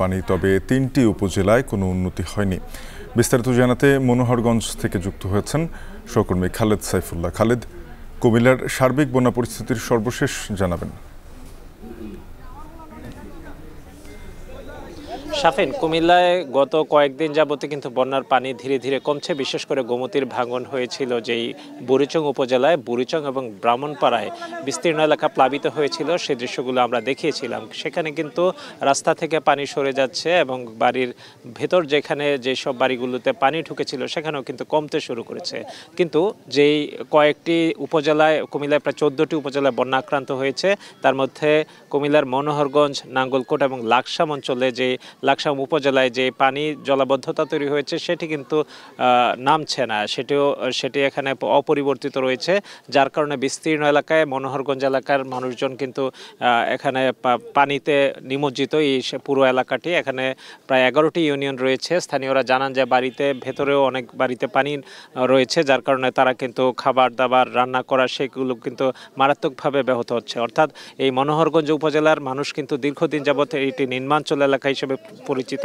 পানি, তবে ৩টি উপজেলায় কোনো উন্নতি হয়নি। বিস্তারিত জানাতে মনোহরগঞ্জ থেকে যুক্ত হয়েছেন সহকর্মী খালেদ সাইফুল্লাহ। খালেদ, কুমিল্লার সার্বিক বন্যা পরিস্থিতির সর্বশেষ জানাবেন। শাফিন, কুমিল্লায় গত কয়েকদিন যাবতে কিন্তু বন্যার পানি ধীরে ধীরে কমছে। বিশেষ করে গোমতীর ভাঙন হয়েছিল যেই বুড়িচং উপজেলায়, বুড়িচং এবং ব্রাহ্মণপাড়ায় বিস্তীর্ণ এলাকা প্লাবিত হয়েছিল, সেই দৃশ্যগুলো আমরা দেখিয়েছিলাম। সেখানে কিন্তু রাস্তা থেকে পানি সরে যাচ্ছে এবং বাড়ির ভেতর যেসব বাড়িগুলোতে পানি ঢুকেছিল সেখানেও কিন্তু কমতে শুরু করেছে। কিন্তু যেই কয়েকটি উপজেলায়, কুমিল্লায় প্রায় 14টি উপজেলায় বন্যা আক্রান্ত হয়েছে, তার মধ্যে কুমিল্লার মনোহরগঞ্জ, নাঙ্গলকোট এবং লাকসাম অঞ্চলে যে লাকসাম উপজেলায় যে পানি জলাবদ্ধতা তৈরি হয়েছে সেটি কিন্তু নামছে না, সেটি এখানে অপরিবর্তিত রয়েছে, যার কারণে বিস্তীর্ণ এলাকায় মনোহরগঞ্জ এলাকার মানুষজন কিন্তু এখানে পানিতে নিমজ্জিত। এই পুরো এলাকাটি, এখানে প্রায় 11টি ইউনিয়ন রয়েছে। স্থানীয়রা জানান যে ভেতরেও অনেক বাড়িতে পানি রয়েছে, যার কারণে তারা কিন্তু খাবার দাবার রান্না করা সেগুলো কিন্তু মারাত্মকভাবে ব্যাহত হচ্ছে। অর্থাৎ এই মনোহরগঞ্জ উপজেলার মানুষ কিন্তু দীর্ঘদিন যাবৎ এটি নিম্নাঞ্চল এলাকা হিসেবে পরিচিত।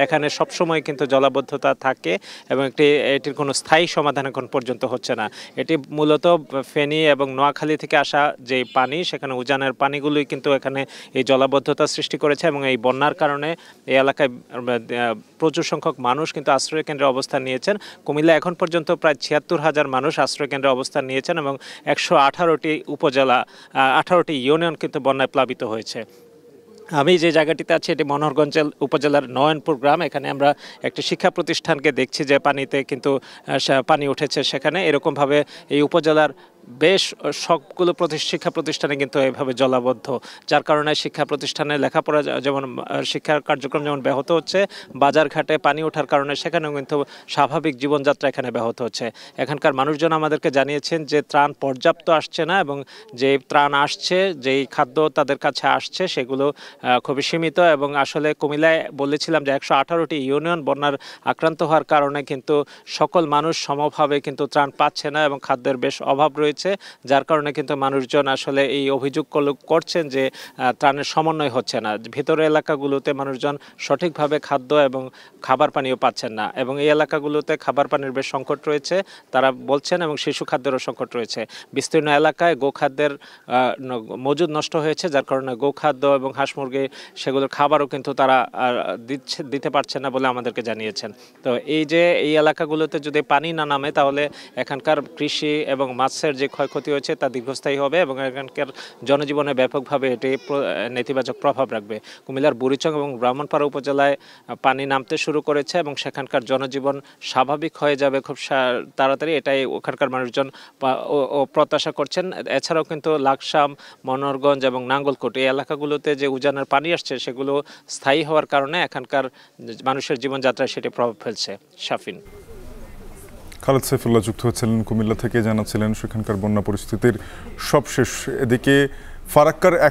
এখানে সবসময় কিন্তু জলাবদ্ধতা থাকে এবং এটির কোনো স্থায়ী সমাধান এখন পর্যন্ত হচ্ছে না। এটি মূলত ফেনী এবং নোয়াখালী থেকে আসা যে পানি, সেখানে উজানের পানিগুলোই কিন্তু এখানে এই জলাবদ্ধতা সৃষ্টি করেছে এবং এই বন্যার কারণে এই এলাকায় প্রচুর সংখ্যক মানুষ কিন্তু আশ্রয় কেন্দ্রে অবস্থান নিয়েছেন। কুমিল্লা এখন পর্যন্ত প্রায় ৭৬,০০০ মানুষ আশ্রয় কেন্দ্রে অবস্থান নিয়েছেন এবং ১১৮টি উপজেলা, 18টি ইউনিয়ন কিন্তু বন্যায় প্লাবিত হয়েছে। আমি যে জায়গাটিতে আছি এটি মনোহরগঞ্জ উপজেলার নয়নপুর গ্রাম। এখানে আমরা একটি শিক্ষা প্রতিষ্ঠানকে দেখছি যে পানিতে কিন্তু পানি উঠেছে। সেখানে এরকমভাবে এই উপজেলার বেশ সবগুলো শিক্ষা প্রতিষ্ঠানে কিন্তু এভাবে জলাবদ্ধ, যার কারণে শিক্ষা প্রতিষ্ঠানে লেখাপড়া যেমন শিক্ষার কার্যক্রম যেমন ব্যাহত হচ্ছে, বাজারঘাটে পানি ওঠার কারণে সেখানেও কিন্তু স্বাভাবিক জীবনযাত্রা এখানে ব্যাহত হচ্ছে। এখানকার মানুষজন আমাদেরকে জানিয়েছেন যে ত্রাণ পর্যাপ্ত আসছে না এবং যে ত্রাণ আসছে, যেই খাদ্য তাদের কাছে আসছে সেগুলো খুবই সীমিত। এবং আসলে কুমিল্লায় বলেছিলাম যে 118টি ইউনিয়ন বন্যার আক্রান্ত হওয়ার কারণে কিন্তু সকল মানুষ সমভাবে কিন্তু ত্রাণ পাচ্ছে না এবং খাদ্যের বেশ অভাব রয়েছে, যার কারণে কিন্তু মানুষজন আসলে এই অভিযোগ করছেন যে ত্রাণের সমন্বয় হচ্ছে না। ভিতরের এলাকাগুলোতে মানুষজন সঠিকভাবে খাদ্য এবং খাবার পানিও পাচ্ছেন না এবং এই এলাকাগুলোতে খাবার পানির বেশ সংকট রয়েছে তারা বলছেন, এবং শিশু খাদ্যেরও সংকট রয়েছে। বিস্তীর্ণ এলাকায় গোখাদ্যের মজুদ নষ্ট হয়েছে, যার কারণে গোখাদ্য এবং হাঁস মুরগি সেগুলোর খাবারও কিন্তু তারা দিতে পারছেন না বলে আমাদেরকে জানিয়েছেন। তো এই এলাকাগুলোতে যদি পানি না নামে তাহলে এখানকার কৃষি এবং মাছের যে ক্ষয়ক্ষতি হয়েছে তা দীর্ঘস্থায়ী হবে এবং এখানকার জনজীবনে ব্যাপকভাবে এটি নেতিবাচক প্রভাব রাখবে। কুমিল্লার বুড়িচং এবং ব্রাহ্মণপাড়া উপজেলায় পানি নামতে শুরু করেছে এবং সেখানকার জনজীবন স্বাভাবিক হয়ে যাবে খুব তাড়াতাড়ি, এটাই ওখানকার মানুষজন প্রত্যাশা করছেন। এছাড়াও কিন্তু লাকসাম, মনোহরগঞ্জ এবং নাঙ্গলকোট এই এলাকাগুলোতে যে উজানের পানি আসছে সেগুলো স্থায়ী হওয়ার কারণে এখানকার মানুষের জীবনযাত্রায় সেটি প্রভাব ফেলছে। শাফিন। খালেদ সাইফুল্লাহ যুক্ত হচ্ছিলেন কুমিল্লা থেকে, জানাচ্ছিলেন সেখানকার বন্যা পরিস্থিতির সবশেষ। এদিকে ফারাক্কার